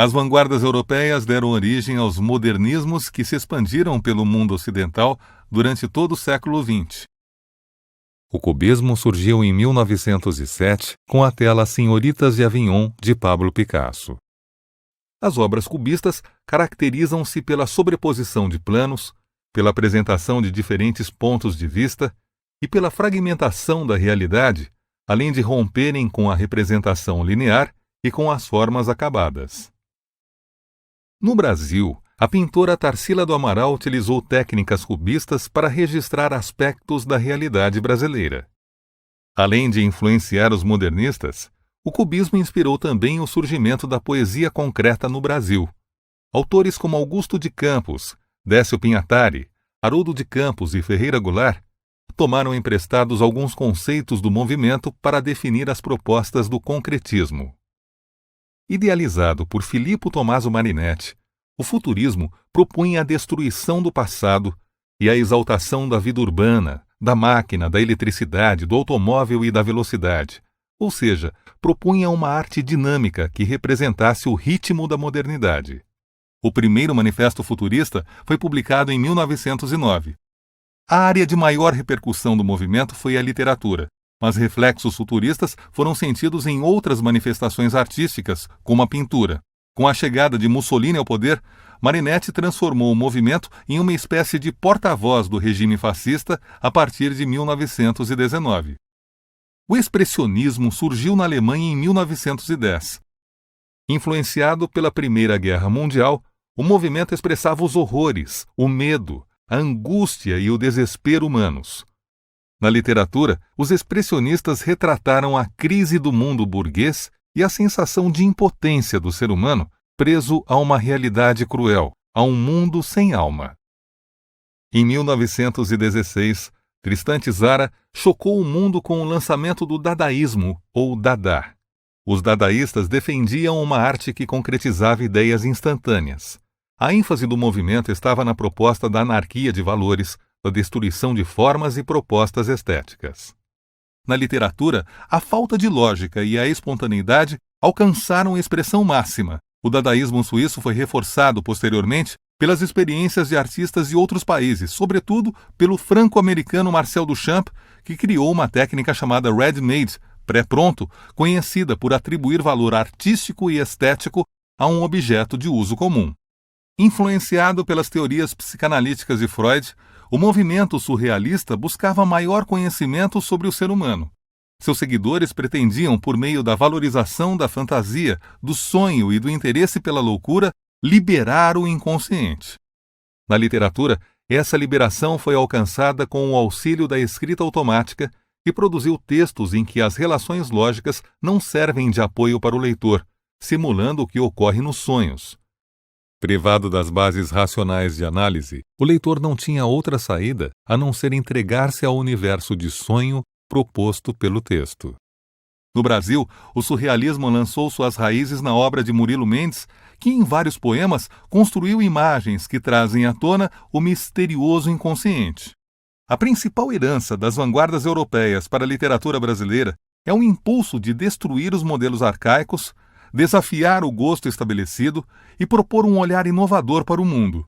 As vanguardas europeias deram origem aos modernismos que se expandiram pelo mundo ocidental durante todo o século XX. O cubismo surgiu em 1907 com a tela Senhoritas de Avignon, de Pablo Picasso. As obras cubistas caracterizam-se pela sobreposição de planos, pela apresentação de diferentes pontos de vista e pela fragmentação da realidade, além de romperem com a representação linear e com as formas acabadas. No Brasil, a pintora Tarsila do Amaral utilizou técnicas cubistas para registrar aspectos da realidade brasileira. Além de influenciar os modernistas, o cubismo inspirou também o surgimento da poesia concreta no Brasil. Autores como Augusto de Campos, Décio Pinhatari, Haroldo de Campos e Ferreira Goulart tomaram emprestados alguns conceitos do movimento para definir as propostas do concretismo. Idealizado por Filippo Tommaso Marinetti, o futurismo propunha a destruição do passado e a exaltação da vida urbana, da máquina, da eletricidade, do automóvel e da velocidade, ou seja, propunha uma arte dinâmica que representasse o ritmo da modernidade. O primeiro manifesto futurista foi publicado em 1909. A área de maior repercussão do movimento foi a literatura, mas reflexos futuristas foram sentidos em outras manifestações artísticas, como a pintura. Com a chegada de Mussolini ao poder, Marinetti transformou o movimento em uma espécie de porta-voz do regime fascista a partir de 1919. O expressionismo surgiu na Alemanha em 1910. Influenciado pela Primeira Guerra Mundial, o movimento expressava os horrores, o medo, a angústia e o desespero humanos. Na literatura, os expressionistas retrataram a crise do mundo burguês e a sensação de impotência do ser humano preso a uma realidade cruel, a um mundo sem alma. Em 1916, Tristan Tzara chocou o mundo com o lançamento do dadaísmo, ou Dada. Os dadaístas defendiam uma arte que concretizava ideias instantâneas. A ênfase do movimento estava na proposta da anarquia de valores, da destruição de formas e propostas estéticas. Na literatura, a falta de lógica e a espontaneidade alcançaram expressão máxima. O dadaísmo suíço foi reforçado posteriormente pelas experiências de artistas de outros países, sobretudo pelo franco-americano Marcel Duchamp, que criou uma técnica chamada ready-made, pré-pronto, conhecida por atribuir valor artístico e estético a um objeto de uso comum. Influenciado pelas teorias psicanalíticas de Freud, o movimento surrealista buscava maior conhecimento sobre o ser humano. Seus seguidores pretendiam, por meio da valorização da fantasia, do sonho e do interesse pela loucura, liberar o inconsciente. Na literatura, essa liberação foi alcançada com o auxílio da escrita automática, que produziu textos em que as relações lógicas não servem de apoio para o leitor, simulando o que ocorre nos sonhos. Privado das bases racionais de análise, o leitor não tinha outra saída a não ser entregar-se ao universo de sonho proposto pelo texto. No Brasil, o surrealismo lançou suas raízes na obra de Murilo Mendes, que em vários poemas construiu imagens que trazem à tona o misterioso inconsciente. A principal herança das vanguardas europeias para a literatura brasileira é o impulso de destruir os modelos arcaicos, desafiar o gosto estabelecido e propor um olhar inovador para o mundo.